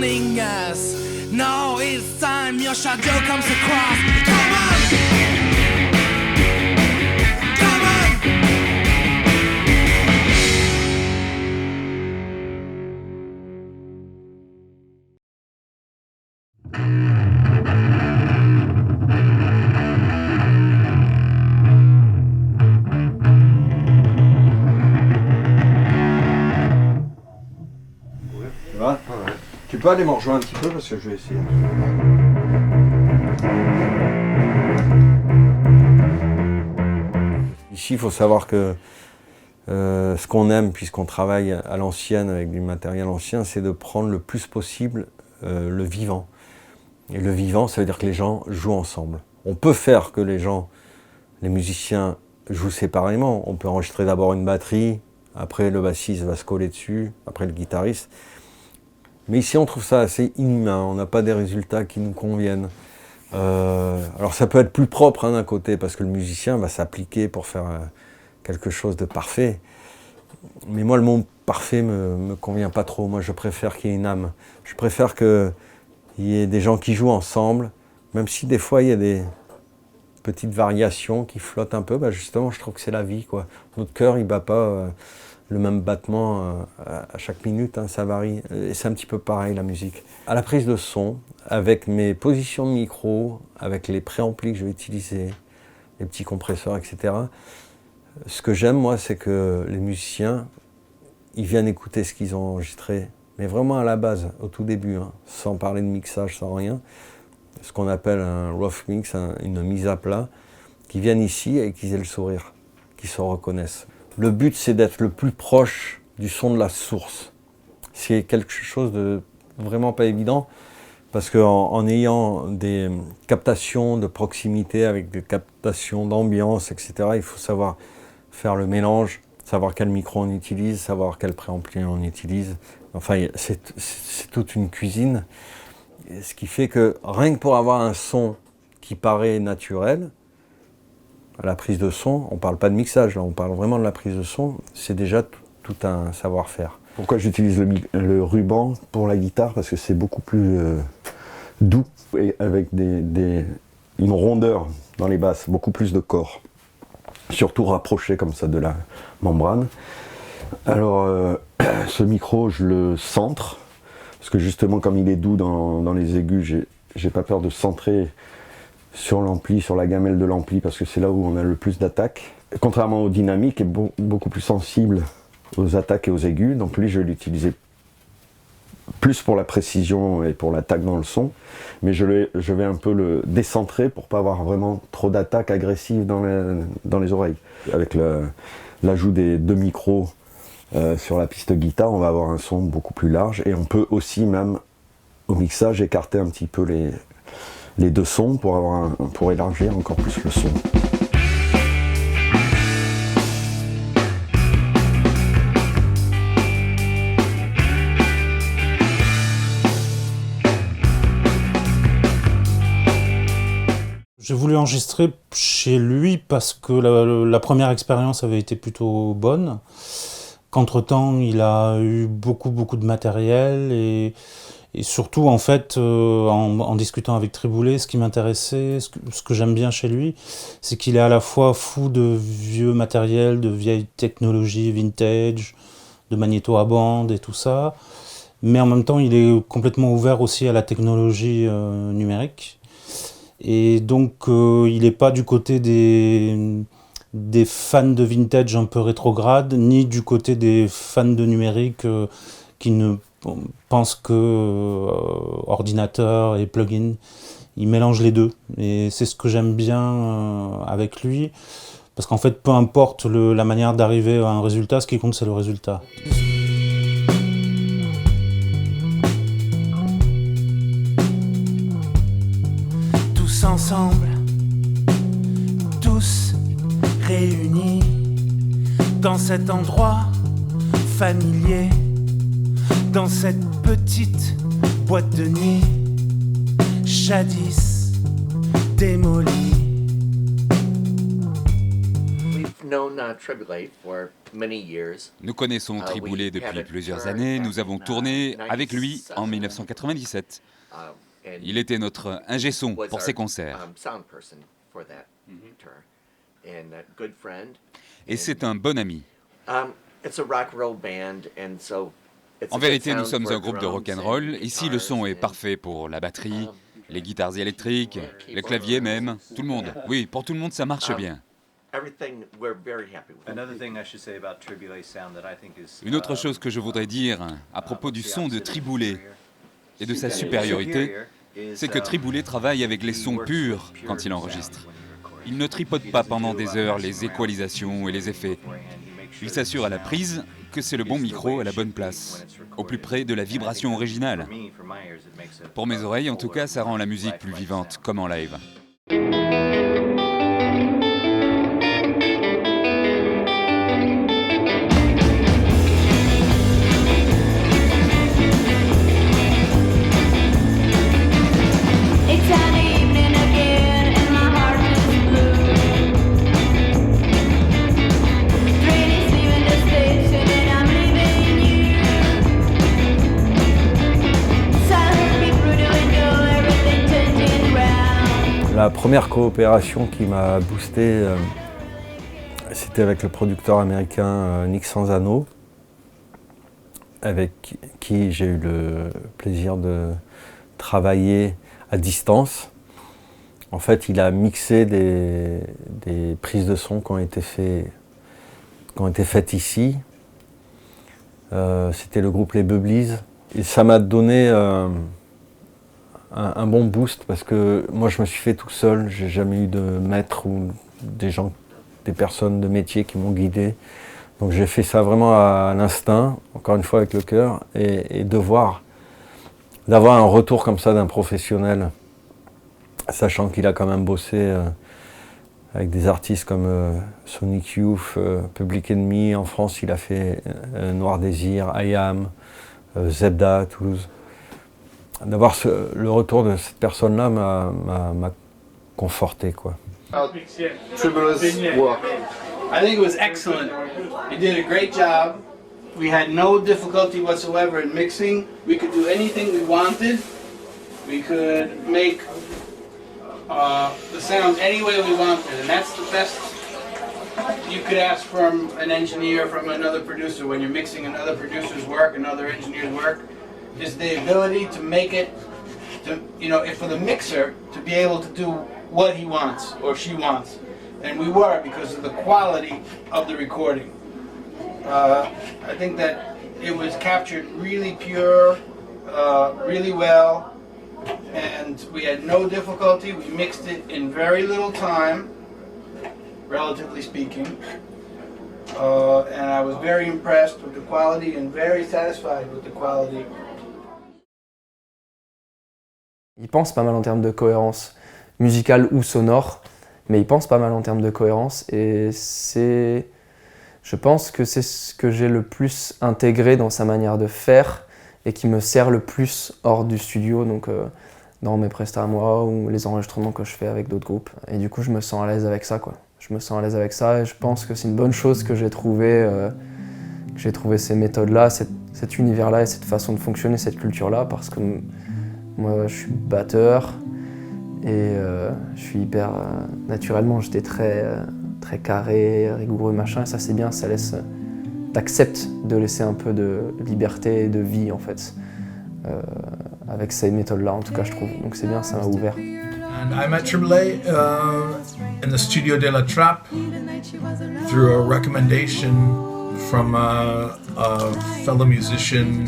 warning us. No, it's time your shadow comes across. Come on! Tu peux aller m'en rejoindre un petit peu parce que je vais essayer. Ici, il faut savoir que ce qu'on aime, puisqu'on travaille à l'ancienne avec du matériel ancien, c'est de prendre le plus possible le vivant. Et le vivant, ça veut dire que les gens jouent ensemble. On peut faire que les musiciens jouent séparément. On peut enregistrer d'abord une batterie, après le bassiste va se coller dessus, après le guitariste. Mais ici, on trouve ça assez inhumain, on n'a pas des résultats qui nous conviennent. Alors ça peut être plus propre d'un côté, parce que le musicien va s'appliquer pour faire quelque chose de parfait. Mais moi, le mot parfait me convient pas trop. Moi, je préfère qu'il y ait une âme. Je préfère qu'il y ait des gens qui jouent ensemble, même si des fois, il y a des petites variations qui flottent un peu. Bah justement, je trouve que c'est la vie, quoi. Notre cœur, il bat pas le même battement à chaque minute, hein, ça varie. Et c'est un petit peu pareil, la musique. À la prise de son, avec mes positions de micro, avec les préamplis que je vais utiliser, les petits compresseurs, etc. Ce que j'aime, moi, c'est que les musiciens, ils viennent écouter ce qu'ils ont enregistré, mais vraiment à la base, au tout début, hein, sans parler de mixage, sans rien. Ce qu'on appelle un rough mix, une mise à plat, qui viennent ici et qu'ils aient le sourire, qu'ils se reconnaissent. Le but, c'est d'être le plus proche du son de la source. C'est quelque chose de vraiment pas évident, parce qu'en ayant des captations de proximité avec des captations d'ambiance, etc., il faut savoir faire le mélange, savoir quel micro on utilise, savoir quel préampli on utilise. Enfin, c'est toute une cuisine. Ce qui fait que rien que pour avoir un son qui paraît naturel, à la prise de son, on ne parle pas de mixage, là, on parle vraiment de la prise de son, c'est déjà tout un savoir-faire. Pourquoi j'utilise le ruban pour la guitare? Parce que c'est beaucoup plus doux et avec une rondeur dans les basses, beaucoup plus de corps. Surtout rapproché comme ça de la membrane. Alors ce micro, je le centre, parce que justement comme il est doux dans les aigus, j'ai pas peur de centrer sur l'ampli, sur la gamelle de l'ampli, parce que c'est là où on a le plus d'attaques. Contrairement au dynamique, est beaucoup plus sensible aux attaques et aux aigus, donc lui je vais l'utiliser plus pour la précision et pour l'attaque dans le son, mais je vais un peu le décentrer pour pas avoir vraiment trop d'attaques agressives dans les oreilles. Avec l'ajout des deux micros sur la piste guitare, on va avoir un son beaucoup plus large, et on peut aussi même au mixage écarter un petit peu les deux sons pour élargir encore plus le son. J'ai voulu enregistrer chez lui parce que la première expérience avait été plutôt bonne. Qu'entre-temps, il a eu beaucoup de matériel et surtout, en fait, en discutant avec Triboulet, ce qui m'intéressait, ce que j'aime bien chez lui, c'est qu'il est à la fois fou de vieux matériel, de vieilles technologies vintage, de magnéto à bande et tout ça, mais en même temps, il est complètement ouvert aussi à la technologie numérique. Et donc, il n'est pas du côté des fans de vintage un peu rétrogrades, ni du côté des fans de numérique qui ne pensent que ordinateur et plugin. Il mélange les deux. Et c'est ce que j'aime bien avec lui. Parce qu'en fait, peu importe la manière d'arriver à un résultat, ce qui compte, c'est le résultat. Ensemble, tous réunis dans cet endroit familier, dans cette petite boîte de nuit, jadis démolie. Nous connaissons Triboulet depuis plusieurs années, nous avons tourné avec lui en 1997. Il était notre ingé son pour ses concerts. Et c'est un bon ami. En vérité, nous sommes un groupe de rock'n'roll. Ici, le son est parfait pour la batterie, les guitares électriques, les claviers même, tout le monde. Oui, pour tout le monde, ça marche bien. Une autre chose que je voudrais dire à propos du son de Triboulet et de sa supériorité, c'est que Triboulet travaille avec les sons purs quand il enregistre. Il ne tripote pas pendant des heures les équalisations et les effets. Il s'assure à la prise que c'est le bon micro à la bonne place, au plus près de la vibration originale. Pour mes oreilles, en tout cas, ça rend la musique plus vivante, comme en live. La première coopération qui m'a boosté, c'était avec le producteur américain Nick Sanzano, avec qui j'ai eu le plaisir de travailler à distance. En fait, il a mixé des prises de son qui ont été faites ici. C'était le groupe Les Bubblies. Et ça m'a donné un bon boost parce que moi je me suis fait tout seul, j'ai jamais eu de maître ou des personnes de métier qui m'ont guidé. Donc j'ai fait ça vraiment à l'instinct, encore une fois avec le cœur, et d'avoir un retour comme ça d'un professionnel, sachant qu'il a quand même bossé avec des artistes comme Sonic Youth, Public Enemy, en France il a fait Noir Désir, I Am, Zebda à Toulouse. D'avoir le retour de cette personne-là m'a conforté, quoi. Triboulet's work. I think it was excellent. He did a great job. We had no difficulty whatsoever in mixing. We could do anything we wanted. We could make the sounds any way we wanted, and that's the best you could ask from an engineer, from another producer. When you're mixing another producer's work, another engineer's work, is the ability to make it, for the mixer to be able to do what he wants or she wants. And we were, because of the quality of the recording. I think that it was captured really pure, really well, and we had no difficulty. We mixed it in very little time, relatively speaking. And I was very impressed with the quality and very satisfied with the quality. Il pense pas mal en termes de cohérence musicale ou sonore, mais il pense pas mal en termes de cohérence et je pense que c'est ce que j'ai le plus intégré dans sa manière de faire et qui me sert le plus hors du studio, donc dans mes prestats à moi ou les enregistrements que je fais avec d'autres groupes. Et du coup, je me sens à l'aise avec ça, quoi. Je me sens à l'aise avec ça et je pense que c'est une bonne chose que j'ai trouvé ces méthodes-là, cet univers-là et cette façon de fonctionner, cette culture-là, parce que moi, je suis batteur et je suis hyper... naturellement, j'étais très carré, rigoureux, machin, et ça c'est bien, ça laisse... T'acceptes de laisser un peu de liberté et de vie, en fait, avec ces méthodes-là, en tout cas, je trouve. Donc c'est bien, ça m'a ouvert. And I met Triboulet in the Studio de la Trappe through a recommendation from a fellow musician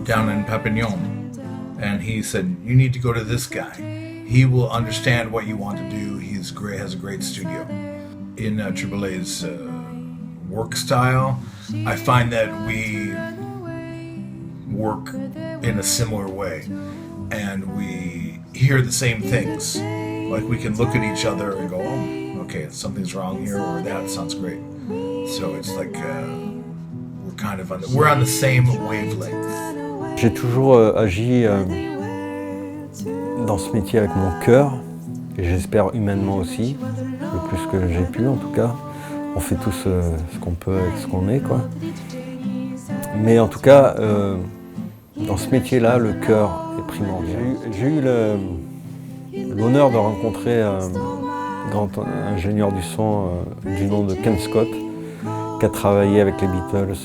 down in Papignon. And he said, you need to go to this guy. He will understand what you want to do. He's great, has a great studio. In Triboulet's work style, I find that we work in a similar way. And we hear the same things. Like we can look at each other and go, oh, okay, something's wrong here, or that sounds great. So it's like we're on the same wavelength. J'ai toujours agi dans ce métier avec mon cœur, et j'espère humainement aussi, le plus que j'ai pu en tout cas, on fait tous ce qu'on peut avec ce qu'on est, quoi. Mais en tout cas, dans ce métier-là, le cœur est primordial. J'ai eu l'honneur de rencontrer un grand ingénieur du son du nom de Ken Scott, qui a travaillé avec les Beatles,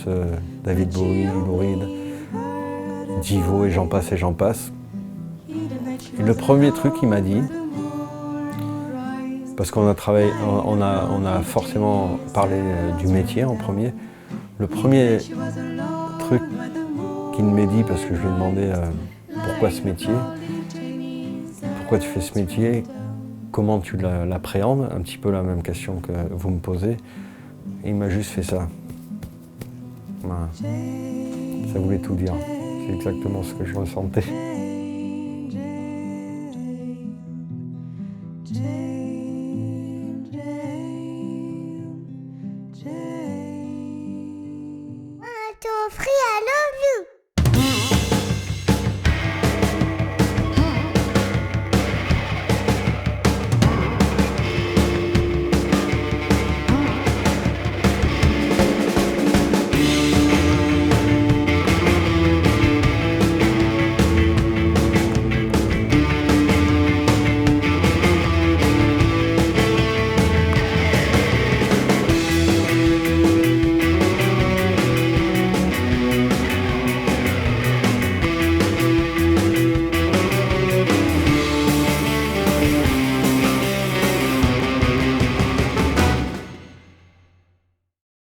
David Bowie, Lou Reed, Divo et j'en passe et j'en passe. Et le premier truc qu'il m'a dit, parce qu'on a travaillé, on a forcément parlé du métier en premier, le premier truc qu'il m'a dit, parce que je lui ai demandé pourquoi ce métier, pourquoi tu fais ce métier, comment tu l'appréhendes, un petit peu la même question que vous me posez, et il m'a juste fait ça. Voilà. Ça voulait tout dire, c'est exactement ce que je ressentais. T'offrir à l'eau.